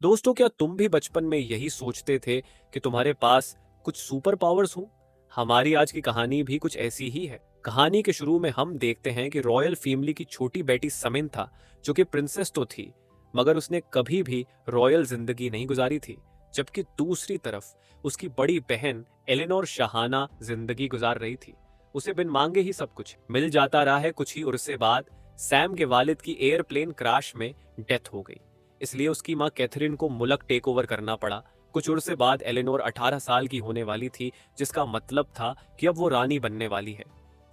दोस्तों, क्या तुम भी बचपन में यही सोचते थे कि तुम्हारे पास कुछ सुपर पावर्स हों? हमारी आज की कहानी भी कुछ ऐसी ही है। कहानी के शुरू में हम देखते हैं कि रॉयल फैमिली की छोटी बेटी समंथा, जो कि प्रिंसेस तो थी, मगर उसने कभी भी रॉयल जिंदगी नहीं गुजारी थी। जबकि दूसरी तरफ उसकी बड़ी बहन एलेनोर शाहाना जिंदगी गुजार रही थी। उसे बिन मांगे ही सब कुछ मिल जाता रहा है। कुछ ही उर्से बाद सैम के वालिद की एयरप्लेन क्रैश में डेथ हो गई, इसलिए उसकी मां कैथरीन को मुल्क टेक ओवर करना पड़ा। कुछ उर्से बाद एलेनोर 18 साल की होने वाली थी, जिसका मतलब था कि अब वो रानी बनने वाली है।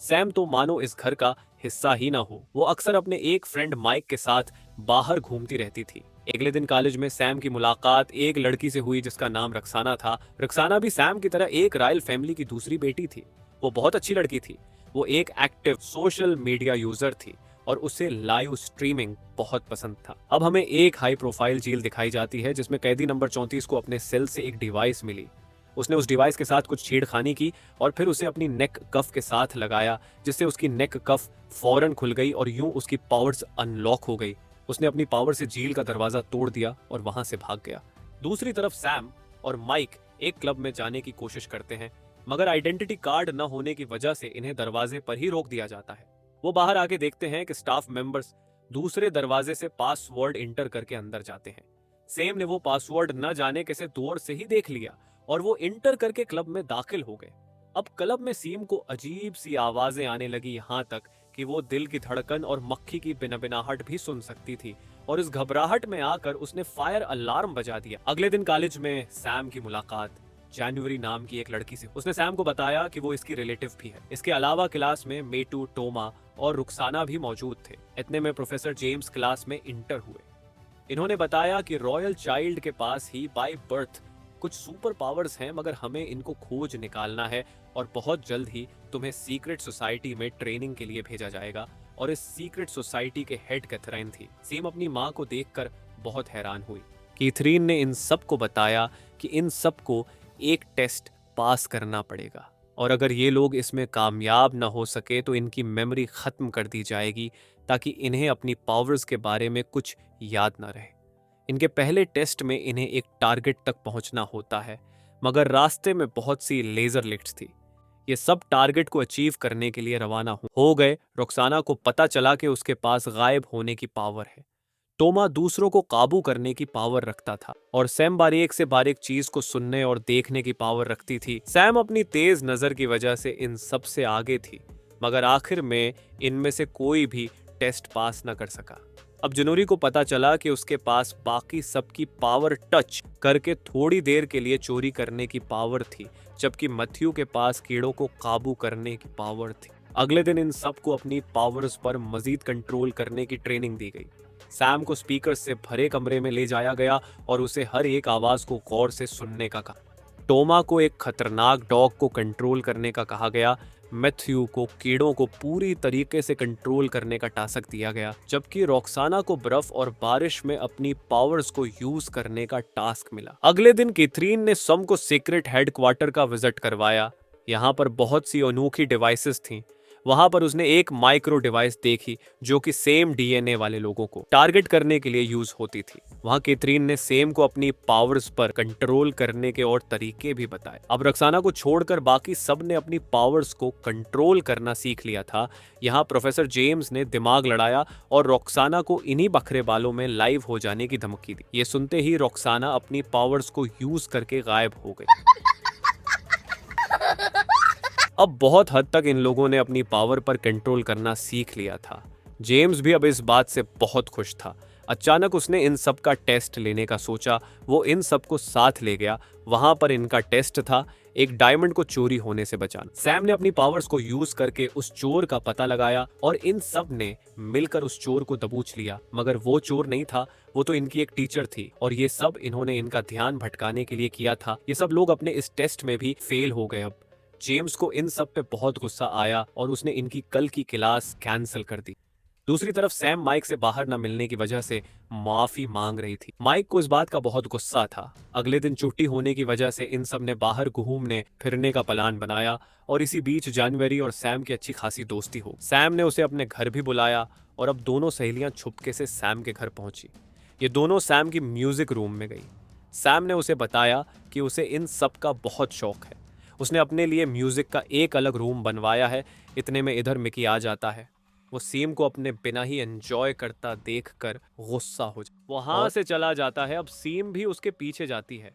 सैम तो मानो इस घर का हिस्सा ही ना हो। वो अक्सर अपने एक फ्रेंड माइक के साथ बाहर घूमती रहती थी। अगले दिन कॉलेज में सैम की मुलाकात एक लड़की से हुई जिसका नाम रक्साना था। रक्साना भी सैम की तरह एक रॉयल फैमिली की दूसरी बेटी थी। वो बहुत अच्छी लड़की थी। वो एक एक्टिव सोशल मीडिया यूजर थी और उसे लाइव स्ट्रीमिंग बहुत पसंद था। अब हमें एक हाई प्रोफाइल जेल दिखाई जाती है जिसमें कैदी नंबर 34 को अपने सेल से एक डिवाइस मिली। उसने उस डिवाइस के साथ कुछ छेड़खानी की और फिर उसे अपनी नेक कफ के साथ लगाया, जिससे उसकी नेक कफ फौरन खुल गई और यूं उसकी पावर्स अनलॉक हो गई। उसने अपनी पावर से जेल का दरवाजा तोड़ दिया और वहां से भाग गया। दूसरी तरफ सैम और माइक एक क्लब में जाने की कोशिश करते हैं, मगर आइडेंटिटी कार्ड न होने की वजह से इन्हें दरवाजे पर ही रोक दिया जाता है। वो बाहर आके देखते हैं कि स्टाफ मेंबर्स दूसरे दरवाजे से पासवर्ड इंटर करके अंदर जाते हैं। सेम ने वो पासवर्ड न जाने कैसे दूर से ही देख लिया और वो इंटर करके क्लब में दाखिल हो गए। अब क्लब में सीम को अजीब सी आवाजें आने लगी, यहाँ तक कि वो दिल की धड़कन और मक्खी की बिनबिनाहट भी सुन सकती थी, और इस घबराहट में आकर उसने फायर अलार्म बजा दिया। अगले दिन कॉलेज में सैम की मुलाकात जनवरी नाम की एक लड़की से। उसने सैम को बताया कि वो इसकी रिलेटिव भी है। इसके अलावा क्लास में मेटू, टोमा और रुखसाना भी मौजूद थे। इतने में प्रोफेसर जेम्स क्लास में इंटर हुए। इन्होंने बताया कि रॉयल चाइल्ड के पास ही बाय बर्थ कुछ सुपर पावर्स हैं, मगर हमें इनको खोज निकालना है और बहुत जल्द ही तुम्हें सीक्रेट सोसाइटी में ट्रेनिंग के लिए भेजा जाएगा। और इस सीक्रेट सोसाइटी के हेड कैथरीन थी। सीम अपनी माँ को देखकर बहुत हैरान हुई। कैथरीन ने इन सब को बताया कि इन सब को एक टेस्ट पास करना पड़ेगा, और अगर ये लोग इसमें कामयाब ना हो सके तो इनकी मेमोरी खत्म कर दी जाएगी, ताकि इन्हें अपनी पावर्स के बारे में कुछ याद ना रहे। इनके पहले टेस्ट में इन्हें एक टारगेट तक पहुंचना होता है, मगर रास्ते में बहुत सी लेजर लिफ्ट्स थी। ये सब टारगेट को अचीव करने के लिए रवाना हो गए। रुखसाना को पता चला कि उसके पास गायब होने की पावर है। टोमा दूसरों को काबू करने की पावर रखता था, और सैम बारीक से बारीक चीज को सुनने और देखने की पावर रखती थी। सैम अपनी तेज नजर की वजह से इन सब से आगे थी, मगर आखिर में इनमें से कोई भी टेस्ट पास न कर सका। अब जनूरी को पता चला कि उसके पास बाकी सबकी पावर टच करके थोड़ी देर के लिए चोरी करने की पावर थी, जबकि मथ्यू के पास कीड़ों को काबू करने की पावर थी। अगले दिन इन सबको अपनी पावर्स पर मजीद कंट्रोल करने की ट्रेनिंग दी गई। सैम को स्पीकर से भरे कमरे में ले जाया गया और उसे हर एक आवाज को गौर से सुनने का कहा। टोमा को एक खतरनाक डॉग को कंट्रोल करने का कहा गया। मैथ्यू को कीड़ों को पूरी तरीके से कंट्रोल करने का टास्क दिया गया, जबकि रोक्साना को बर्फ और बारिश में अपनी पावर्स को यूज करने का टास्क मिला। अगले दिन कैथरीन ने सम को सीक्रेट हेडक्वार्टर का विजिट करवाया। यहाँ पर बहुत सी अनोखी डिवाइसेस थीं। वहां पर उसने एक माइक्रो डिवाइस देखी जो कि सेम डीएनए वाले लोगों को टारगेट करने के लिए यूज होती थी। वहां कैथरीन ने सेम को अपनी पावर्स पर कंट्रोल करने के और तरीके भी बताए। अब रक्साना को छोड़कर बाकी सब ने अपनी पावर्स को कंट्रोल करना सीख लिया था। यहाँ प्रोफेसर जेम्स ने दिमाग लड़ाया और रक्साना को इन्हीं बखरे बालों में लाइव हो जाने की धमकी दी। ये सुनते ही रक्साना अपनी पावर्स को यूज करके गायब हो गई। अब बहुत हद तक इन लोगों ने अपनी पावर पर कंट्रोल करना सीख लिया था। जेम्स भी अब इस बात से बहुत खुश था। अचानक उसने इन सब का टेस्ट लेने का सोचा। वो इन सब को साथ ले गया। वहां पर इनका टेस्ट था एक डायमंड को चोरी होने से बचाना। सैम ने अपनी पावर्स को यूज करके उस चोर का पता लगाया और इन सब ने मिलकर उस चोर को दबोच लिया, मगर वो चोर नहीं था, वो तो इनकी एक टीचर थी, और ये सब इन्होंने इनका ध्यान भटकाने के लिए किया था। ये सब लोग अपने इस टेस्ट में भी फेल हो गए। अब जेम्स को इन सब पे बहुत गुस्सा आया और उसने इनकी कल की क्लास कैंसिल कर दी। दूसरी तरफ सैम माइक से बाहर न मिलने की वजह से माफी मांग रही थी। माइक को इस बात का बहुत गुस्सा था। अगले दिन छुट्टी होने की वजह से इन सब ने बाहर घूमने फिरने का प्लान बनाया, और इसी बीच जनवरी और सैम की अच्छी खासी दोस्ती हो। सैम ने उसे अपने घर भी बुलाया और अब दोनों सहेलियां छुपके से सैम के घर पहुंची। ये दोनों सैम की म्यूजिक रूम में गई। सैम ने उसे बताया कि उसे इन सब का बहुत शौक है। उसने अपने लिए म्यूजिक का एक अलग रूम बनवाया है। इतने में इधर मिकी आ जाता है। वो सीम को अपने बिना ही एंजॉय करता देखकर गुस्सा हो जाता, वहां से चला जाता है। अब सीम भी उसके पीछे जाती है,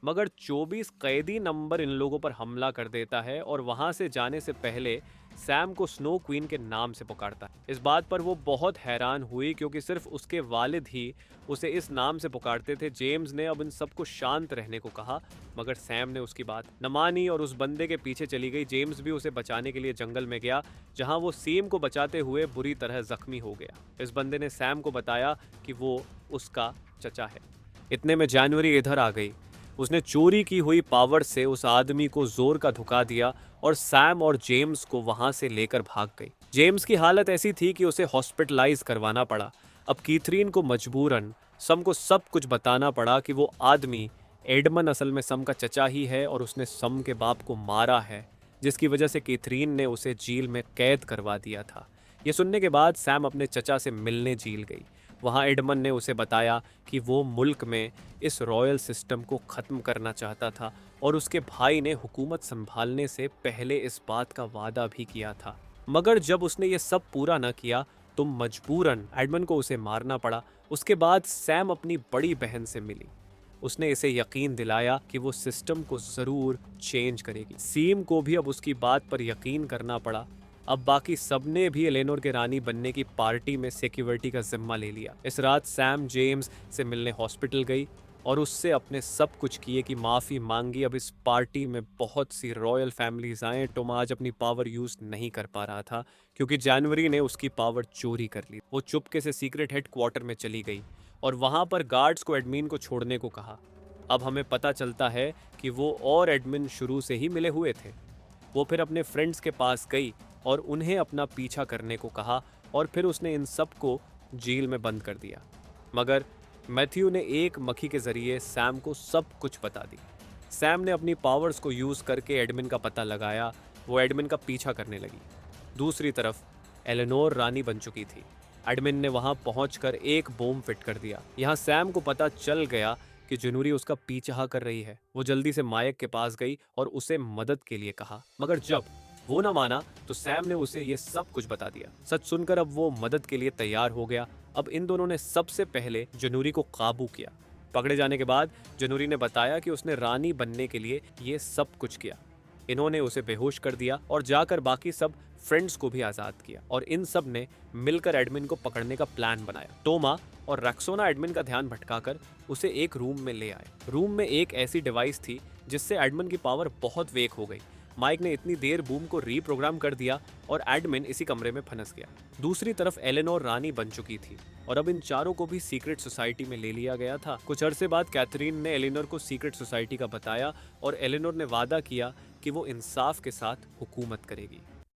मगर 24 कैदी नंबर इन लोगों पर हमला कर देता है और वहां से जाने से पहले सैम को स्नो क्वीन के नाम से पुकारता है। इस बात पर वो बहुत हैरान हुई, क्योंकि सिर्फ उसके वालिद ही उसे इस नाम से पुकारते थे। जेम्स ने अब इन सबको शांत रहने को कहा, मगर सैम ने उसकी बात न मानी और उस बंदे के पीछे चली गई। जेम्स भी उसे बचाने के लिए जंगल में गया, जहां वो सीम को बचाते हुए बुरी तरह जख्मी हो गया। इस बंदे ने सैम को बताया कि वो उसका चचा है। इतने में जनवरी इधर आ गई। उसने चोरी की हुई पावर से उस आदमी को जोर का धुका दिया और सैम और जेम्स को वहां से लेकर भाग गई। जेम्स की हालत ऐसी थी कि उसे हॉस्पिटलाइज करवाना पड़ा। अब कीथरीन को मजबूरन सम को सब कुछ बताना पड़ा कि वो आदमी एडमन असल में सम का चचा ही है और उसने सम के बाप को मारा है, जिसकी वजह से कीथरीन ने उसे जेल में कैद करवा दिया था। ये सुनने के बाद सैम अपने चचा से मिलने जेल गई। वहाँ एडमन ने उसे बताया कि वो मुल्क में इस रॉयल सिस्टम को ख़त्म करना चाहता था और उसके भाई ने हुकूमत संभालने से पहले इस बात का वादा भी किया था। मगर जब उसने ये सब पूरा न किया तो मजबूरन एडमन को उसे मारना पड़ा। उसके बाद सैम अपनी बड़ी बहन से मिली। उसने इसे यकीन दिलाया कि वो सिस्टम को ज़रूर चेंज करेगी। सीम को भी अब उसकी बात पर यकीन करना पड़ा। अब बाकी सबने भी एलेनोर के रानी बनने की पार्टी में सिक्योरिटी का जिम्मा ले लिया। इस रात सैम जेम्स से मिलने हॉस्पिटल गई और उससे अपने सब कुछ किए की माफ़ी मांगी। अब इस पार्टी में बहुत सी रॉयल फैमिलीज आए। टॉम आज अपनी पावर यूज़ नहीं कर पा रहा था, क्योंकि जनवरी ने उसकी पावर चोरी कर ली। वो चुपके से सीक्रेट हेडक्वार्टर में चली गई और वहाँ पर गार्ड्स को एडमिन को छोड़ने को कहा। अब हमें पता चलता है कि वो और एडमिन शुरू से ही मिले हुए थे। वो फिर अपने फ्रेंड्स के पास गई और उन्हें अपना पीछा करने को कहा और फिर उसने इन सब को जेल में बंद कर दिया। मगर मैथ्यू ने एक मक्खी के जरिए सैम को सब कुछ बता दी। सैम ने अपनी पावर्स को यूज़ करके एडमिन का पता लगाया। वो एडमिन का पीछा करने लगी। दूसरी तरफ एलेनोर रानी बन चुकी थी। एडमिन ने वहां पहुंचकर एक बॉम्ब फिट कर दिया। यहाँ सैम को पता चल गया कि जनूरी उसका पीछा कर रही है। वो जल्दी से मायक के पास गई और उसे मदद के लिए कहा, मगर जब वो ना माना तो सैम ने उसे ये सब कुछ बता दिया। सच सुनकर अब वो मदद के लिए तैयार हो गया। अब इन दोनों ने सबसे पहले जनूरी को काबू किया। पकड़े जाने के बाद जनूरी ने बताया कि उसने रानी बनने के लिए ये सब कुछ किया। इन्होंने उसे बेहोश कर दिया और जाकर बाकी सब फ्रेंड्स को भी आज़ाद किया और इन सब ने मिलकर एडमिन को पकड़ने का प्लान बनाया। टोमा और रैक्सोना एडमिन का ध्यान भटकाकर उसे एक रूम में ले आए। रूम में एक ऐसी डिवाइस थी जिससे एडमिन की पावर बहुत वीक हो गई। माइक ने इतनी देर बूम को रीप्रोग्राम कर दिया और एडमिन इसी कमरे में फंस गया। दूसरी तरफ एलेनोर रानी बन चुकी थी और अब इन चारों को भी सीक्रेट सोसाइटी में ले लिया गया था। कुछ अरसे बाद कैथरीन ने एलेनोर को सीक्रेट सोसाइटी का बताया और एलेनोर ने वादा किया कि वो इंसाफ के साथ हुकूमत करेगी।